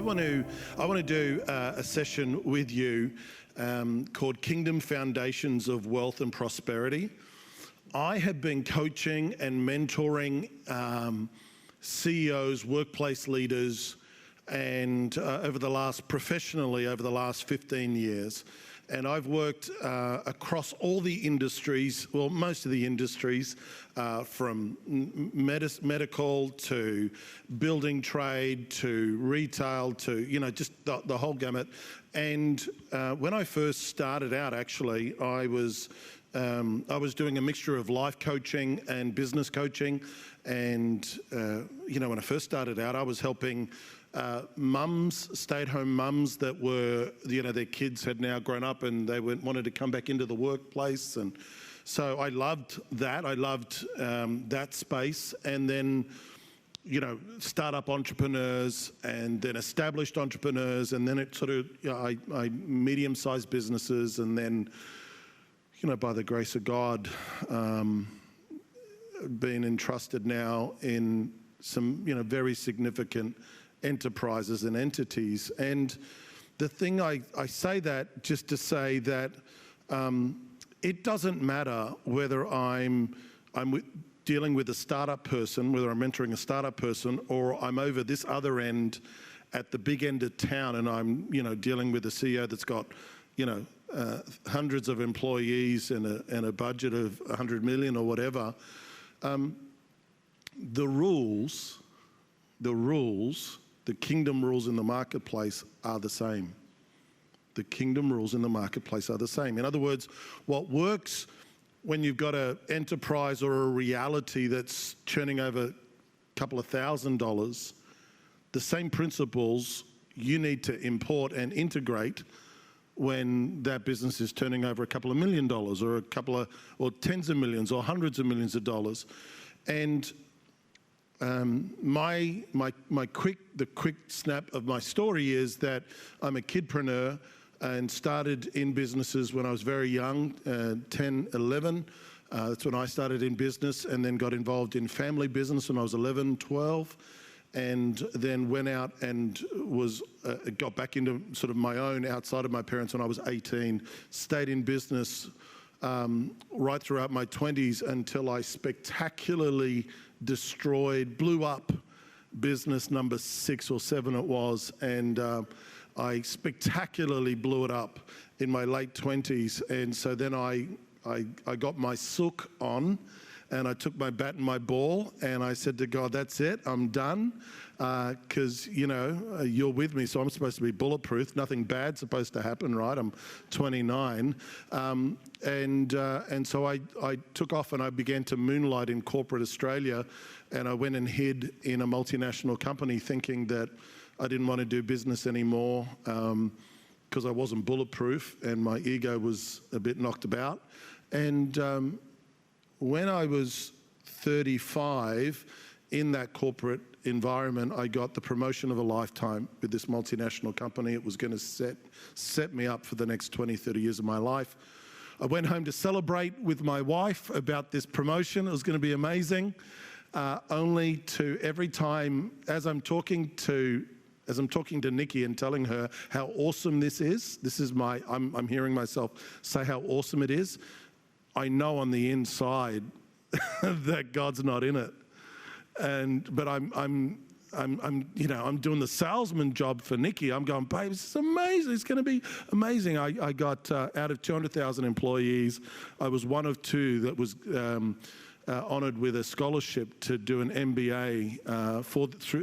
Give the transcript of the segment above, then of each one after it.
want to do a session with you called Kingdom Foundations of Wealth and Prosperity. I have been coaching and mentoring CEOs, workplace leaders, and professionally over the last 15 years. And I've worked across all the industries, well, most of the industries, from medical to building trade to retail to, just the whole gamut. And when I first started out, actually, I was doing a mixture of life coaching and business coaching. And, when I first started out, I was helping mums, stay-at-home mums that were, their kids had now grown up and they wanted to come back into the workplace. And so I loved that. I loved that space. And then, startup entrepreneurs and then established entrepreneurs. And then it sort of, I medium-sized businesses. And then, by the grace of God, been entrusted now in some, very significant enterprises and entities. And the thing I say that just to say that it doesn't matter whether I'm dealing with a startup person, whether I'm mentoring a startup person, or I'm over this other end at the big end of town and I'm dealing with a CEO that's got hundreds of employees and a budget of 100 million or whatever. The kingdom rules in the marketplace are the same. The kingdom rules in the marketplace are the same. In other words, what works when you've got an enterprise or a reality that's churning over a couple of $1,000s, the same principles you need to import and integrate when that business is turning over a couple of $1 million or tens of millions or hundreds of millions of dollars. And the quick snap of my story is that I'm a kidpreneur and started in businesses when I was very young, 10, 11. That's when I started in business, and then got involved in family business when I was 11, 12, and then went out and got back into sort of my own outside of my parents when I was 18, stayed in business right throughout my 20s until I spectacularly blew up business number 6 or 7 it was, and I spectacularly blew it up in my late 20s. And so then I got my sook on, and I took my bat and my ball, and I said to God, that's it, I'm done, because, you're with me, so I'm supposed to be bulletproof. Nothing bad's supposed to happen, right? I'm 29. And so I took off and I began to moonlight in corporate Australia, and I went and hid in a multinational company thinking that I didn't want to do business anymore because I wasn't bulletproof and my ego was a bit knocked about. And when I was 35, in that corporate environment, I got the promotion of a lifetime with this multinational company. It was going to set me up for the next 20, 30 years of my life. I went home to celebrate with my wife about this promotion. It was going to be amazing. Only to every time, as I'm talking to Nikki and telling her how awesome this is I'm hearing myself say how awesome it is. I know on the inside that God's not in it, but I'm doing the salesman job for Nikki. I'm going, babe, this is amazing. It's going to be amazing. I got out of 200,000 employees, I was one of 2 that was honoured with a scholarship to do an MBA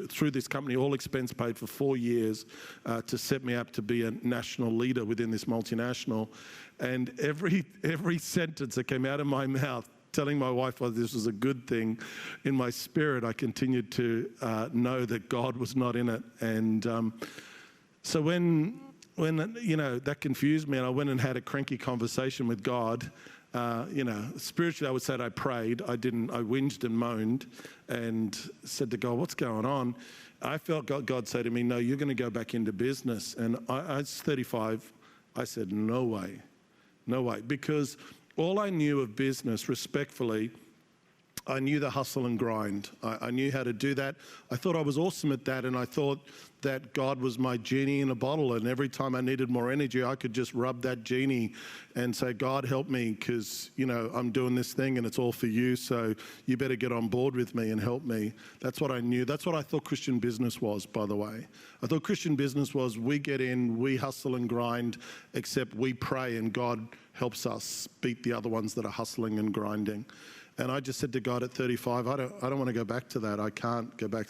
through this company, all expense paid for 4 years, to set me up to be a national leader within this multinational. And every sentence that came out of my mouth telling my wife whether this was a good thing, in my spirit I continued to know that God was not in it. And so when that confused me and I went and had a cranky conversation with God, spiritually I would say that I prayed. I whinged and moaned and said to God, what's going on? I felt God say to me, no, you're going to go back into business. And I was 35. I said, no way, because all I knew of business, respectfully, I knew the hustle and grind. I knew how to do that. I thought I was awesome at that, and I thought that God was my genie in a bottle, and every time I needed more energy, I could just rub that genie and say, God, help me, because, I'm doing this thing and it's all for you, so you better get on board with me and help me. That's what I knew. That's what I thought Christian business was, by the way. I thought Christian business was we get in, we hustle and grind, except we pray and God helps us beat the other ones that are hustling and grinding. And I just said to God at 35, I don't want to go back to that. I can't go back.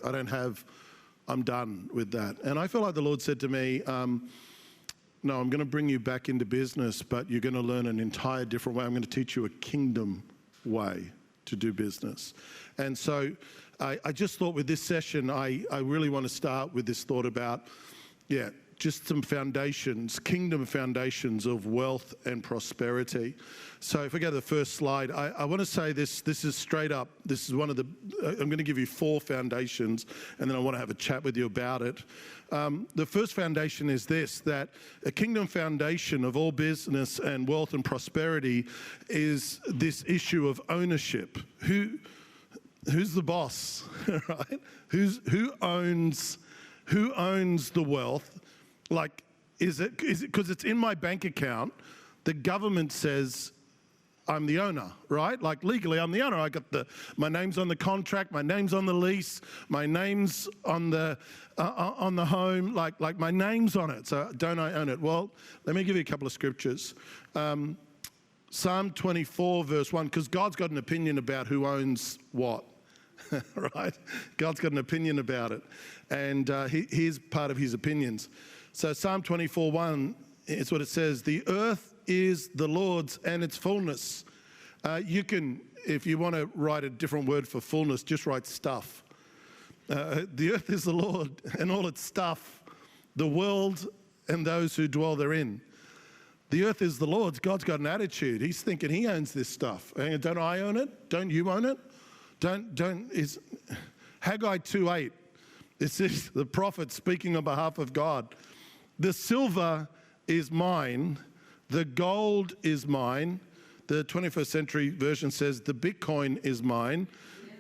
I'm done with that. And I feel like the Lord said to me, no, I'm going to bring you back into business, but you're going to learn an entire different way. I'm going to teach you a kingdom way to do business. And so I just thought with this session, I really want to start with this thought about, just some foundations, kingdom foundations of wealth and prosperity. So if we go to the first slide, I want to say this is straight up. This is I'm going to give you 4 foundations, and then I want to have a chat with you about it. The first foundation is this, that a kingdom foundation of all business and wealth and prosperity is this issue of ownership. Who's the boss, right? Who owns the wealth? Like, is it because it's in my bank account? The government says I'm the owner, right? Like legally, I'm the owner. I got my name's on the contract, my name's on the lease, my name's on the home. Like my name's on it. So don't I own it? Well, let me give you a couple of scriptures. Psalm 24, verse 1, because God's got an opinion about who owns what. Right? God's got an opinion about it. And here's part of his opinions. So Psalm 24:1 is what it says. The earth is the Lord's and its fullness. You can, if you want to write a different word for fullness, just write stuff. The earth is the Lord and all its stuff, the world and those who dwell therein. The earth is the Lord's. God's got an attitude. He's thinking he owns this stuff. And don't I own it? Don't you own it? Is Haggai 2:8. This is the prophet speaking on behalf of God. The silver is mine, the gold is mine. The 21st century version says the Bitcoin is mine,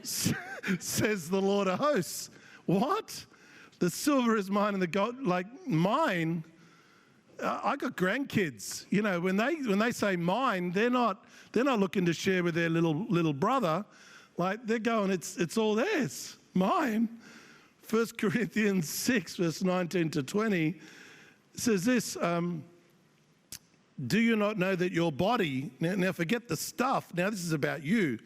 says the Lord of hosts. What? The silver is mine and the gold, like mine. I got grandkids. When they say mine, they're not looking to share with their little brother. Like they're going, it's all theirs, mine. 1 Corinthians 6, verse 19 to 20 says this, do you not know that your body, now forget the stuff, now this is about you.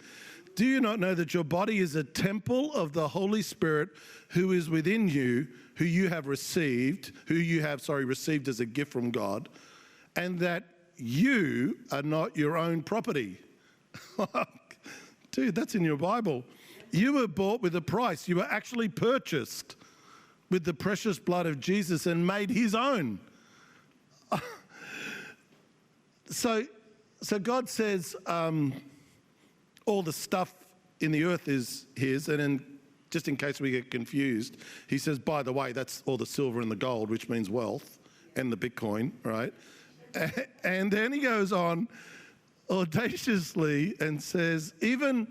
Do you not know that your body is a temple of the Holy Spirit who is within you, who you have received as a gift from God, and that you are not your own property? Dude, that's in your Bible. You were bought with a price. You were actually purchased with the precious blood of Jesus and made his own. So God says all the stuff in the earth is his, and just in case we get confused, he says, by the way, that's all the silver and the gold, which means wealth, and the Bitcoin, right? And then he goes on audaciously and says, even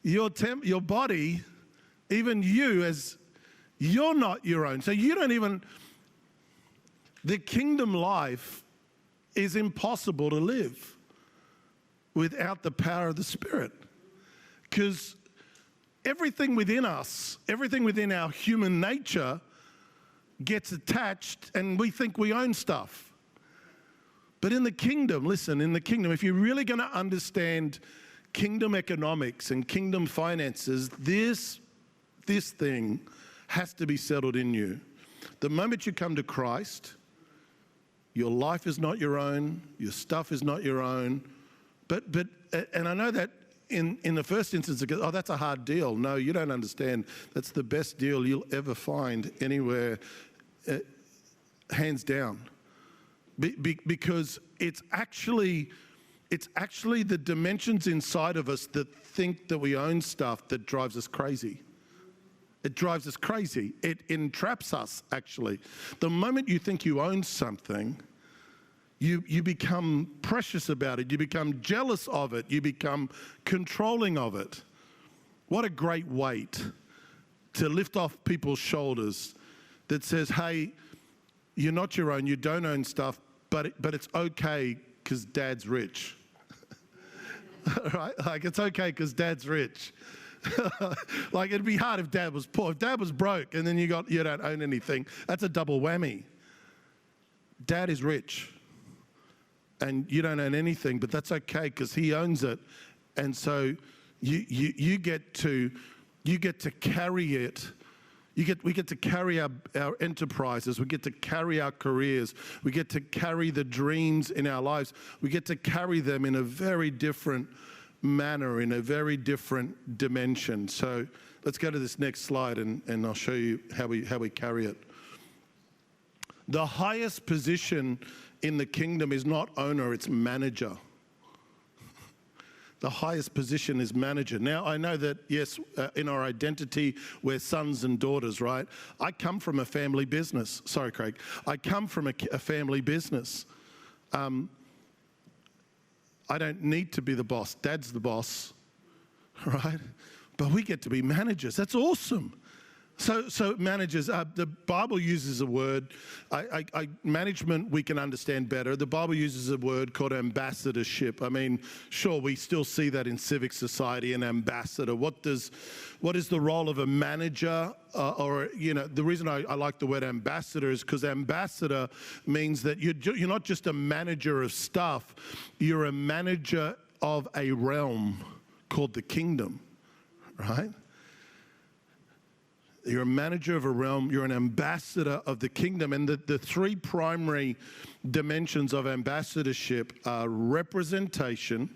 your body, even you, as you're not your own. So you don't even, the kingdom life is impossible to live without the power of the Spirit. Because everything within us, everything within our human nature gets attached and we think we own stuff. But in the kingdom, listen, in the kingdom, if you're really going to understand kingdom economics and kingdom finances, this thing has to be settled in you. The moment you come to Christ, your life is not your own, your stuff is not your own. But and I know that in the first instance, it goes, oh, that's a hard deal. No, you don't understand. That's the best deal you'll ever find anywhere, hands down. Because it's actually the dimensions inside of us that think that we own stuff that drives us crazy. It drives us crazy. It entraps us, actually. The moment you think you own something, you become precious about it. You become jealous of it. You become controlling of it. What a great weight to lift off people's shoulders that says, hey, you're not your own, you don't own stuff, but it's okay because Dad's rich. Right? Like, it's okay because Dad's rich. Like, it'd be hard if Dad was poor. If Dad was broke and then you don't own anything, that's a double whammy. Dad is rich and you don't own anything, but that's okay because he owns it. And so you get to carry it. We get to carry our enterprises. We get to carry our careers. We get to carry the dreams in our lives. We get to carry them in a very different manner, in a very different dimension. So let's go to this next slide and I'll show you how we carry it. The highest position in the kingdom is not owner, it's manager. The highest position is manager. Now, I know that, yes, in our identity, we're sons and daughters, right? I come from a family business. Sorry, Craig. I come from a family business. I don't need to be the boss. Dad's the boss, right? But we get to be managers. That's awesome. So managers, the Bible uses a word, management we can understand better. The Bible uses a word called ambassadorship. I mean, sure, we still see that in civic society, an ambassador. What is the role of a manager? The reason I like the word ambassador is because ambassador means that you're not just a manager of stuff, you're a manager of a realm called the kingdom, right? You're a manager of a realm. You're an ambassador of the kingdom. And the three primary dimensions of ambassadorship are representation.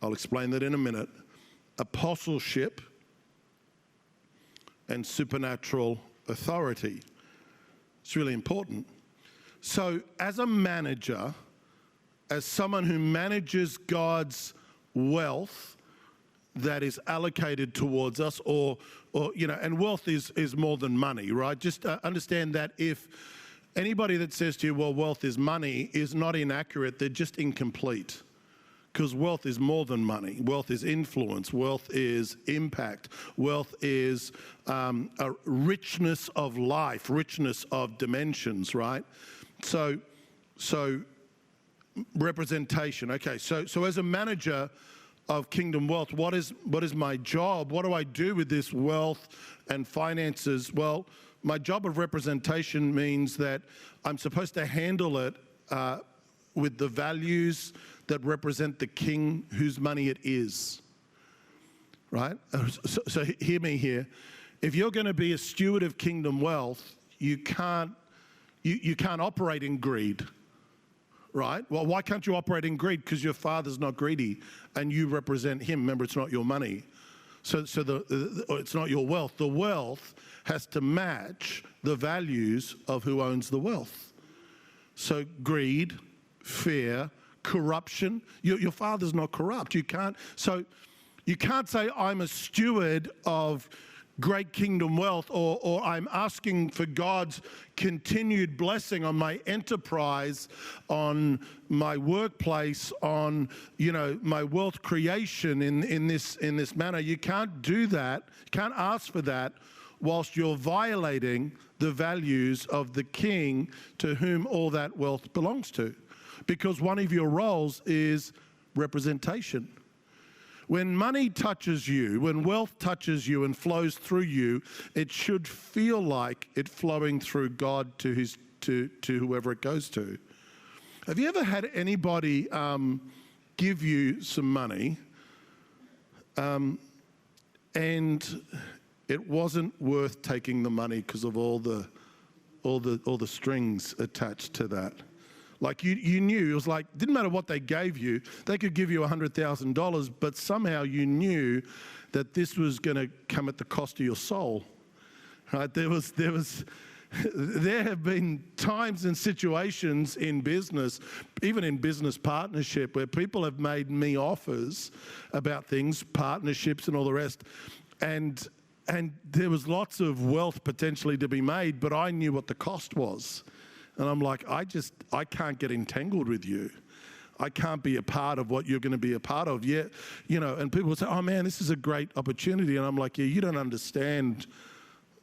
I'll explain that in a minute. Apostleship and supernatural authority. It's really important. So as a manager, as someone who manages God's wealth that is allocated towards us, and wealth is more than money, right? Just understand that if anybody that says to you, well, wealth is money, is not inaccurate, they're just incomplete. Because wealth is more than money. Wealth is influence. Wealth is impact. Wealth is a richness of life, richness of dimensions, right? So representation. Okay, so as a manager of kingdom wealth, what is my job? What do I do with this wealth and finances? Well, my job of representation means that I'm supposed to handle it with the values that represent the king whose money it is, right? So hear me here. If you're going to be a steward of kingdom wealth, you can't operate in greed. Right? Well, why can't you operate in greed? Because your father's not greedy and you represent him. Remember, it's not your money. So it's not your wealth. The wealth has to match the values of who owns the wealth. So greed, fear, corruption. Your father's not corrupt. You can't say I'm a steward of great kingdom wealth, or I'm asking for God's continued blessing on my enterprise, on my workplace, on my wealth creation in this manner. You can't do that. You can't ask for that whilst you're violating the values of the king to whom all that wealth belongs to, because one of your roles is representation. When money touches you, when wealth touches you and flows through you, it should feel like it flowing through God to whoever it goes to. Have you ever had anybody give you some money and it wasn't worth taking the money because of all the strings attached to that? Like you knew, it was like, didn't matter what they gave you, they could give you $100,000, but somehow you knew that this was going to come at the cost of your soul, right? There have been times and situations in business, even in business partnership, where people have made me offers about things, partnerships and all the rest, and there was lots of wealth potentially to be made, but I knew what the cost was. And I'm like, I can't get entangled with you. I can't be a part of what you're going to be a part of yet. And people will say, oh man, this is a great opportunity. And I'm like, yeah, you don't understand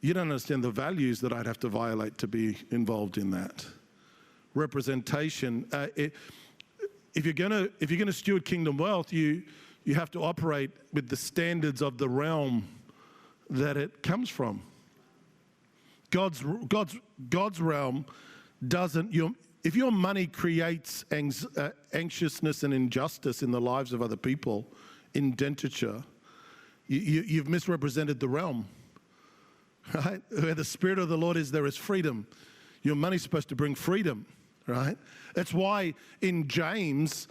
the values that I'd have to violate to be involved in that. Representation. If you're going to steward kingdom wealth, you have to operate with the standards of the realm that it comes from. God's realm doesn't. If your money creates anxiousness and injustice in the lives of other people, indenture, you've misrepresented the realm. Right? Where the Spirit of the Lord is, there is freedom. Your money's supposed to bring freedom, right? That's why in James,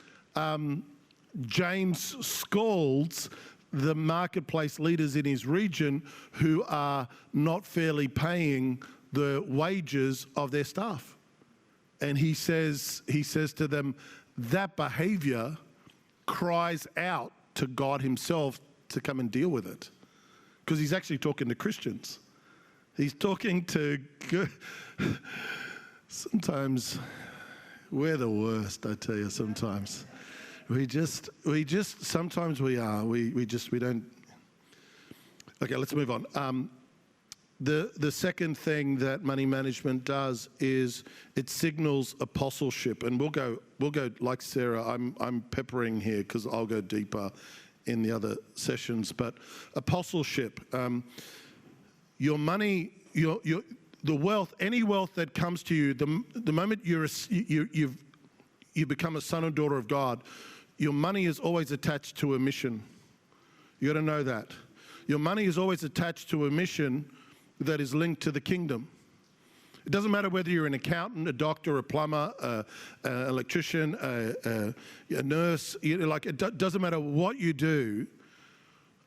James scolds the marketplace leaders in his region who are not fairly paying the wages of their staff. And he says to them, that behavior cries out to God himself to come and deal with it. Because he's actually talking to Christians. He's talking to sometimes we're the worst, I tell you, sometimes. Sometimes we are. We don't. Okay, let's move on. The second thing that money management does is it signals apostleship, and we'll go like Sarah. I'm peppering here because I'll go deeper in the other sessions. But apostleship, your money, the wealth, any wealth that comes to you, the moment you become a son or daughter of God, your money is always attached to a mission. You got to know that your money is always attached to a mission that is linked to the kingdom. It doesn't matter whether you're an accountant, a doctor, a plumber, an electrician, a nurse. It doesn't matter what you do.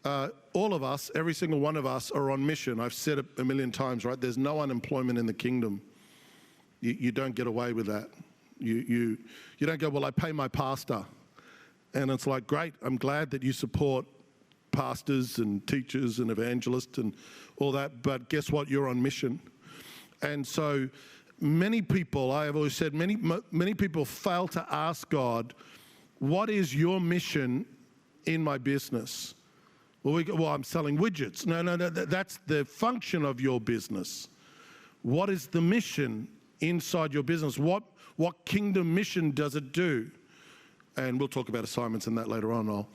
All of us, every single one of us, are on mission. I've said it a million times, right? There's no unemployment in the kingdom. You don't get away with that. You don't go, well, I pay my pastor. And it's like, great, I'm glad that you support pastors and teachers and evangelists and all that, but guess what? You're on mission. And so many people, I have always said, many people fail to ask God, what is your mission in my business? Well, I'm selling widgets. No, that's the function of your business. What is the mission inside your business? What kingdom mission does it do? And we'll talk about assignments and that later on.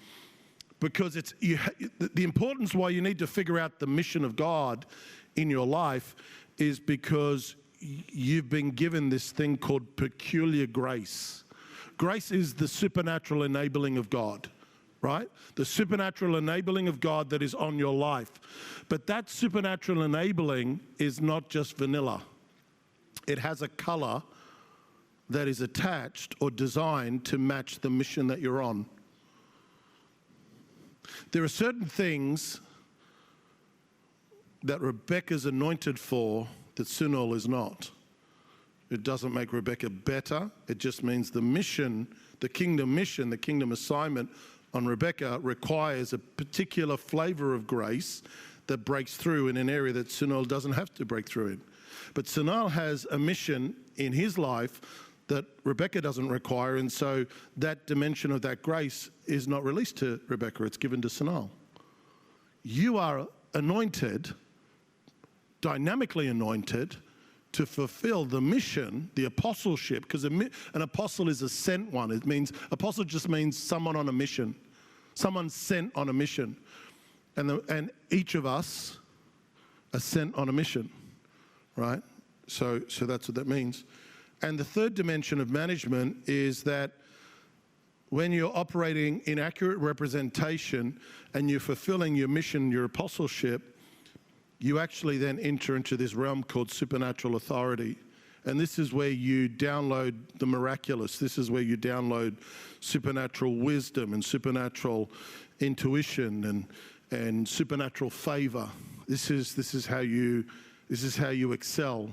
Because the importance why you need to figure out the mission of God in your life is because you've been given this thing called peculiar grace. Grace is the supernatural enabling of God, right? The supernatural enabling of God that is on your life. But that supernatural enabling is not just vanilla. It has a color that is attached or designed to match the mission that you're on. There are certain things that Rebecca's anointed for that Sunil is not. It doesn't make Rebecca better. It just means the mission, the kingdom assignment on Rebecca requires a particular flavor of grace that breaks through in an area that Sunil doesn't have to break through in. But Sunil has a mission in his life that Rebecca doesn't require, and so that dimension of that grace is not released to Rebecca, it's given to Sunil. You are anointed, dynamically anointed, to fulfill the mission, the apostleship, because an apostle is a sent one. It means, apostle just means someone on a mission, someone sent on a mission. And each of us are sent on a mission, right? So that's what that means. And the third dimension of management is that when you're operating in accurate representation and you're fulfilling your mission, your apostleship, you actually then enter into this realm called supernatural authority. And this is where you download the miraculous. This is where you download supernatural wisdom and supernatural intuition and supernatural favor. This is how you excel.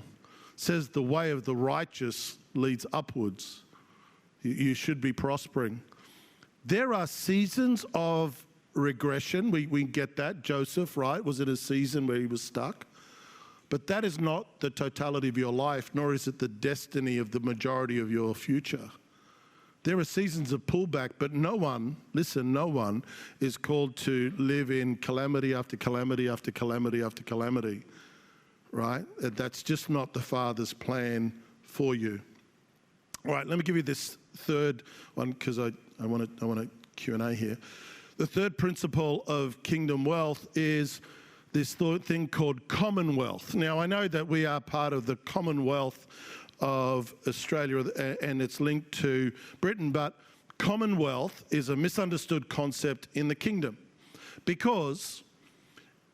It says the way of the righteous leads upwards. You should be prospering. There are seasons of regression. We get that. Joseph, right, was in a season where he was stuck. But that is not the totality of your life, nor is it the destiny of the majority of your future. There are seasons of pullback, but no one, listen, no one is called to live in calamity after calamity after calamity after calamity, right? That's just not the Father's plan for you. All right, let me give you this third one because I want a Q&A here. The third principle of kingdom wealth is this thing called Commonwealth. Now, I know that we are part of the Commonwealth of Australia and it's linked to Britain, but Commonwealth is a misunderstood concept in the kingdom, because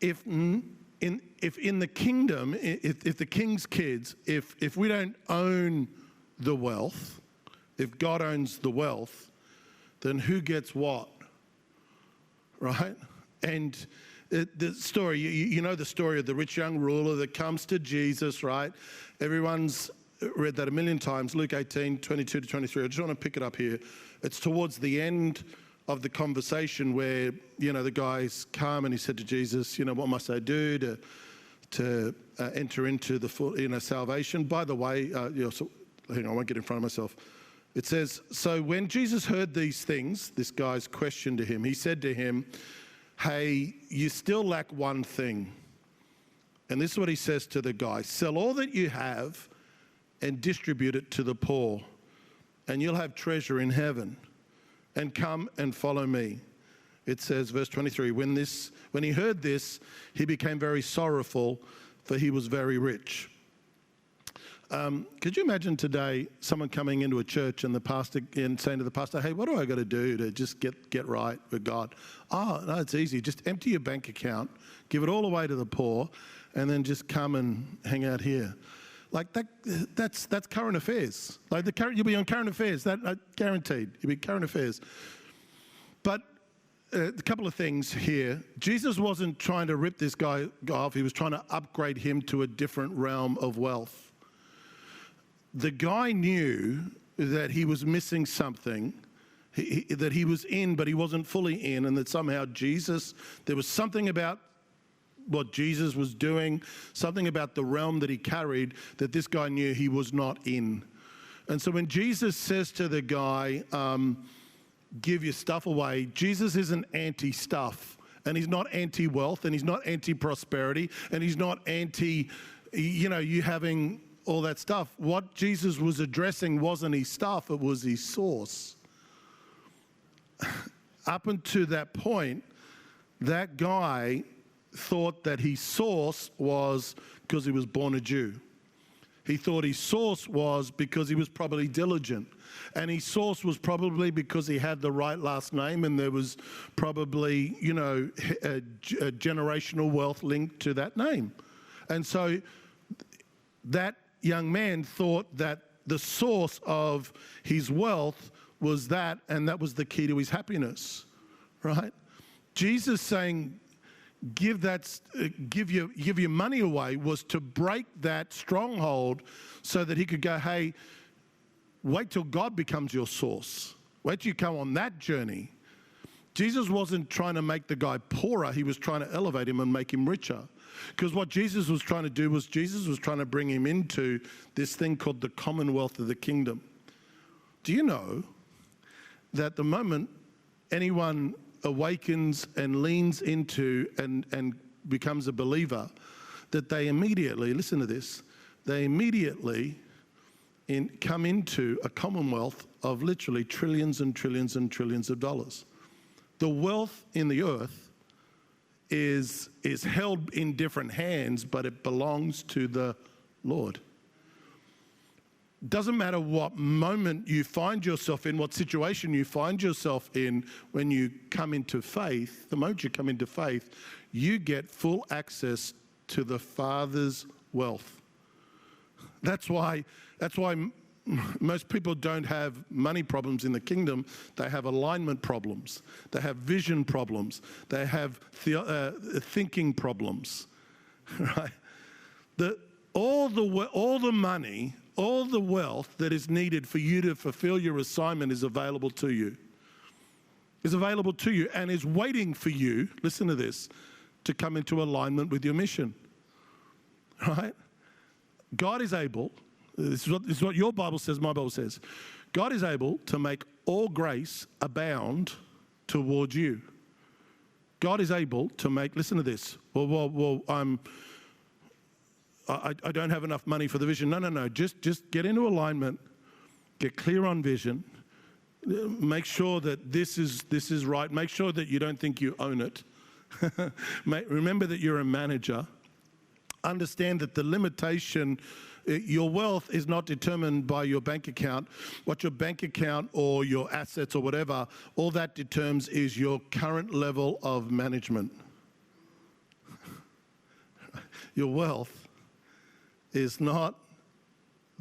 if in the kingdom, if the king's kids, if we don't own the wealth, if God owns the wealth, then who gets what, right? And the story, you know the story of the rich young ruler that comes to Jesus, right? Everyone's read that a million times, Luke 18, 22 to 23. I just want to pick it up here. It's towards the end of the conversation where, the guy's come and he said to Jesus, what must I do to enter into the full, salvation? By the way, so, hang on, I won't get in front of myself. It says, so when Jesus heard these things, this guy's question to him, he said to him, hey, you still lack one thing. And this is what he says to the guy: sell all that you have and distribute it to the poor, and you'll have treasure in heaven. And come and follow me. It says, verse 23, when he heard this, he became very sorrowful, for he was very rich. Could you imagine today someone coming into a church and the pastor and saying to the pastor, hey, what do I got to do to just get right with God? Oh, no, it's easy. Just empty your bank account, give it all away to the poor, and then just come and hang out here. Like that's current affairs. Like you'll be on current affairs. That guaranteed. You'll be current affairs. But a couple of things here. Jesus wasn't trying to rip this guy off. He was trying to upgrade him to a different realm of wealth. The guy knew that he was missing something, that he was in, but he wasn't fully in, and that somehow there was something about what Jesus was doing, something about the realm that he carried that this guy knew he was not in. And so when Jesus says to the guy, give your stuff away, Jesus isn't anti-stuff, and he's not anti-wealth, and he's not anti-prosperity, and he's not anti, you having all that stuff. What Jesus was addressing wasn't his stuff, it was his source. Up until that point, that guy thought that his source was because he was born a Jew. He thought his source was because he was probably diligent. And his source was probably because he had the right last name and there was probably, a generational wealth linked to that name. And so that young man thought that the source of his wealth was that, and that was the key to his happiness, right? Jesus saying, give your money away was to break that stronghold so that he could go, hey, wait till God becomes your source. Wait till you come on that journey. Jesus wasn't trying to make the guy poorer. He was trying to elevate him and make him richer. Because what Jesus was trying to do was Jesus was trying to bring him into this thing called the Commonwealth of the kingdom. Do you know that the moment anyone awakens and leans into and becomes a believer, that they immediately, listen to this, they immediately come into a commonwealth of literally trillions and trillions and trillions of dollars. The wealth in the earth is held in different hands, but it belongs to the Lord. Doesn't matter what moment you find yourself in, what situation you find yourself in when you come into faith, the moment you come into faith, you get full access to the Father's wealth. That's why most people don't have money problems in the kingdom. They have alignment problems. They have vision problems. They have thinking problems, right? All the money, all the wealth that is needed for you to fulfill your assignment is available to you. Is available to you and is waiting for you, listen to this, to come into alignment with your mission, right? God is able, this is what your Bible says, my Bible says, God is able to make all grace abound towards you. God is able to make, listen to this, I don't have enough money for the vision. No. Just get into alignment, get clear on vision, make sure that this is right, make sure that you don't think you own it. Remember that you're a manager. Understand that the limitation, your wealth is not determined by your bank account. What your bank account or your assets or whatever, all that determines is your current level of management. Your wealth is not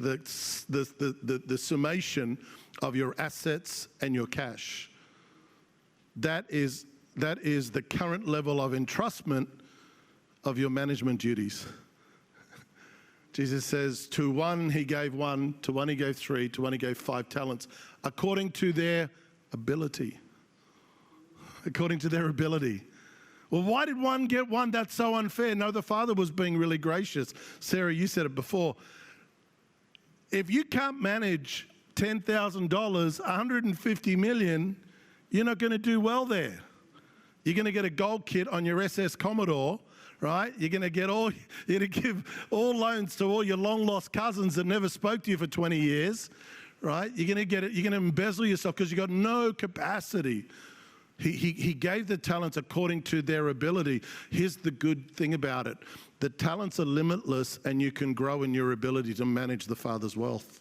the summation of your assets and your cash. That is the current level of entrustment of your management duties. Jesus says, to one he gave one, to one he gave three, to one he gave 5 talents, according to their ability. According to their ability. Well, why did one get one? That's so unfair. No, the Father was being really gracious. Sarah, you said it before. If you can't manage $10,000, $150 million, you're not going to do well there. You're going to get a gold kit on your SS Commodore, right? You're going to give all loans to all your long lost cousins that never spoke to you for 20 years, right? You're going to embezzle yourself because you've got no capacity. He gave the talents according to their ability. Here's the good thing about it. The talents are limitless and you can grow in your ability to manage the Father's wealth.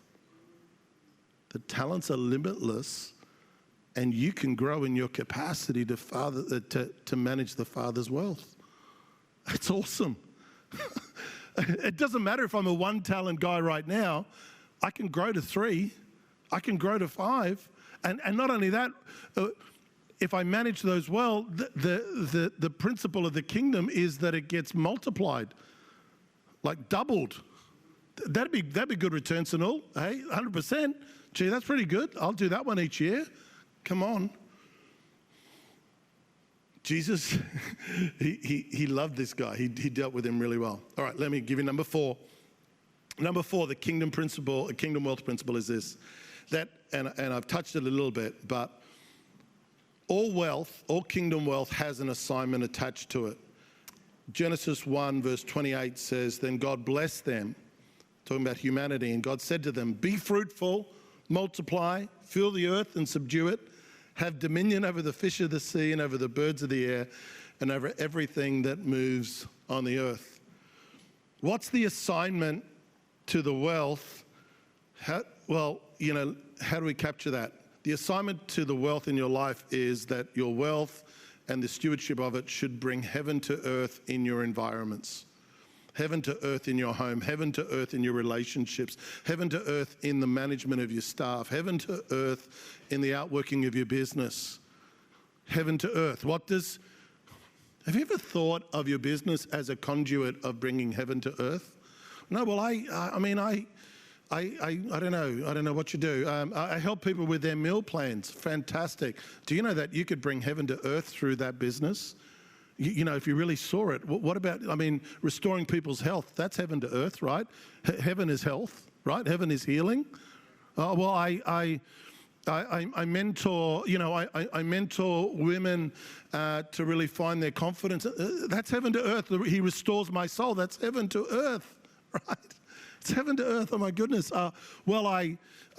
The talents are limitless and you can grow in your capacity to manage the Father's wealth. It's awesome. It doesn't matter if I'm a 1-talent guy right now. I can grow to 3. I can grow to 5. And not only that, if I manage those well, the principle of the kingdom is that it gets multiplied, like doubled. That'd be good return, Sunil. Hey, 100%. Gee, that's pretty good. I'll do that one each year. Come on. Jesus, he loved this guy. He dealt with him really well. All right, let me give you number 4. Number 4, the kingdom principle, a kingdom wealth principle is this. And I've touched it a little bit, but all wealth, all kingdom wealth has an assignment attached to it. Genesis 1 verse 28 says, then God blessed them, talking about humanity, and God said to them, be fruitful, multiply, fill the earth and subdue it, have dominion over the fish of the sea and over the birds of the air and over everything that moves on the earth. What's the assignment to the wealth? How do we capture that? The assignment to the wealth in your life is that your wealth and the stewardship of it should bring heaven to earth in your environments. Heaven to earth in your home, heaven to earth in your relationships, heaven to earth in the management of your staff, heaven to earth in the outworking of your business. Heaven to earth. Have you ever thought of your business as a conduit of bringing heaven to earth? No, well, I don't know. I don't know what you do. I help people with their meal plans. Fantastic. Do you know that you could bring heaven to earth through that business? You know, if you really saw it. What about, restoring people's health? That's heaven to earth, right? Heaven is health, right? Heaven is healing. Well, I mentor, I mentor women to really find their confidence. That's heaven to earth. He restores my soul. That's heaven to earth, right? It's heaven to earth. Oh my goodness.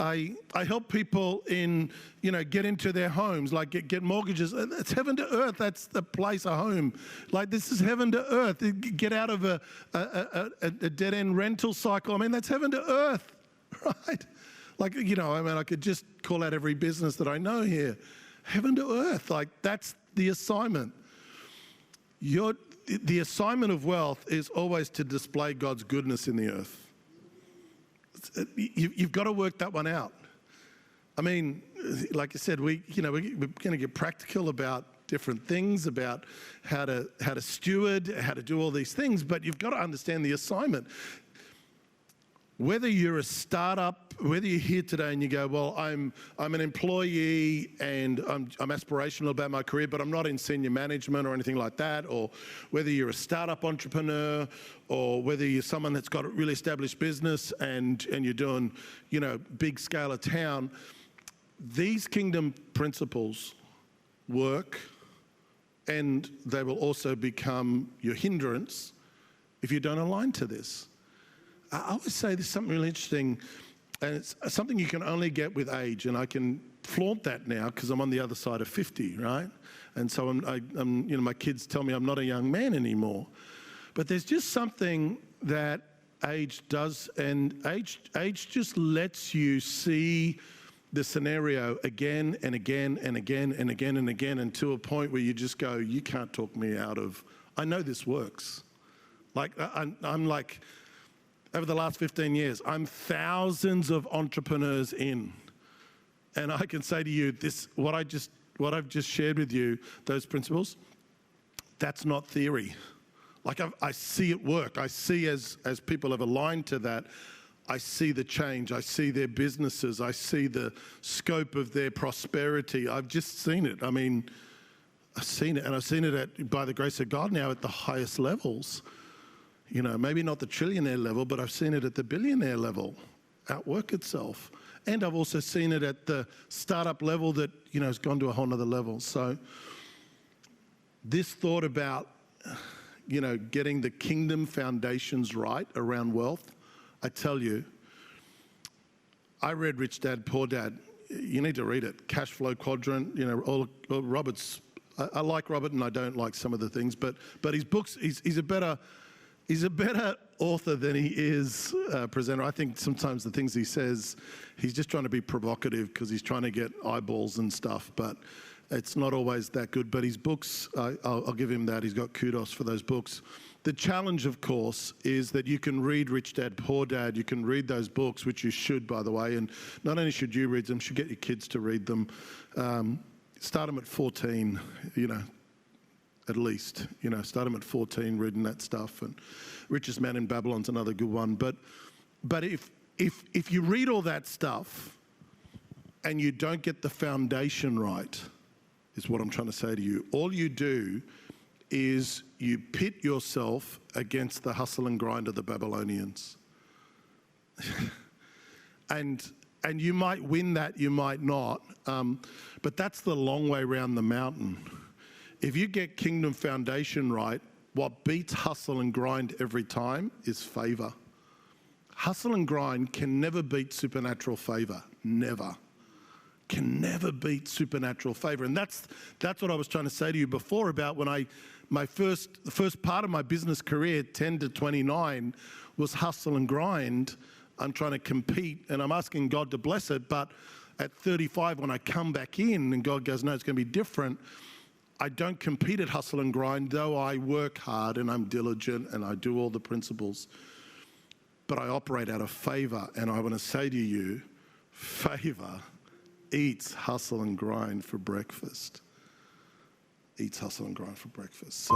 I help people get into their homes, like get mortgages. It's heaven to earth. That's the place, a home. Like this is heaven to earth. Get out of a dead end rental cycle. That's heaven to earth, right? I could just call out every business that I know here. Heaven to earth. Like that's the assignment. The assignment of wealth is always to display God's goodness in the earth. You've got to work that one out. Like I said, we're going to get practical about different things, about how to steward, how to do all these things, but you've got to understand the assignment. Whether you're a startup, whether you're here today and you go, well, I'm an employee and I'm aspirational about my career, but I'm not in senior management or anything like that, or whether you're a startup entrepreneur, or whether you're someone that's got a really established business and you're doing, big scale of town, these kingdom principles work, and they will also become your hindrance if you don't align to this. I always say there's something really interesting, and it's something you can only get with age, and I can flaunt that now because I'm on the other side of 50, right? And so I'm my kids tell me I'm not a young man anymore. But there's just something that age does, and age just lets you see the scenario again and again and again and again and again, and to a point where you just go, you can't talk me out of, I know this works. Like, I'm like, over the last 15 years, I'm thousands of entrepreneurs in. And I can say to you, what I've just shared with you, those principles, that's not theory. Like, I see it work. I see as people have aligned to that, I see the change. I see their businesses. I see the scope of their prosperity. I've just seen it. I mean, I've seen it, and I've seen it by the grace of God now at the highest levels. You know, maybe not the trillionaire level, but I've seen it at the billionaire level outwork itself. And I've also seen it at the startup level that, you know, has gone to a whole nother level. So this thought about, you know, getting the kingdom foundations right around wealth, I tell you, I read Rich Dad, Poor Dad. You need to read it. Cash Flow Quadrant, you know, all Robert's. I like Robert and I don't like some of the things, but his books, he's a better author than he is presenter. I think sometimes the things he says, he's just trying to be provocative because he's trying to get eyeballs and stuff, but it's not always that good. But his books, I'll give him that. He's got kudos for those books. The challenge, of course, is that you can read Rich Dad, Poor Dad. You can read those books, which you should, by the way. And not only should you read them, you should get your kids to read them. Start them at 14, you know, at least. You know, start them at 14 reading that stuff. And Richest Man in Babylon's another good one. But if you read all that stuff and you don't get the foundation right, is what I'm trying to say to you. All you do is you pit yourself against the hustle and grind of the Babylonians. and you might win that, you might not. But that's the long way around the mountain. If you get kingdom foundation right, what beats hustle and grind every time is favor. Hustle and grind can never beat supernatural favor. Never. Can never beat supernatural favor. And that's what I was trying to say to you before about when the first part of my business career, 10 to 29, was hustle and grind. I'm trying to compete and I'm asking God to bless it. But at 35, when I come back in and God goes, no, it's going to be different, I don't compete at hustle and grind, though I work hard and I'm diligent and I do all the principles. But I operate out of favor. And I want to say to you, favor eats hustle and grind for breakfast. Eats hustle and grind for breakfast. So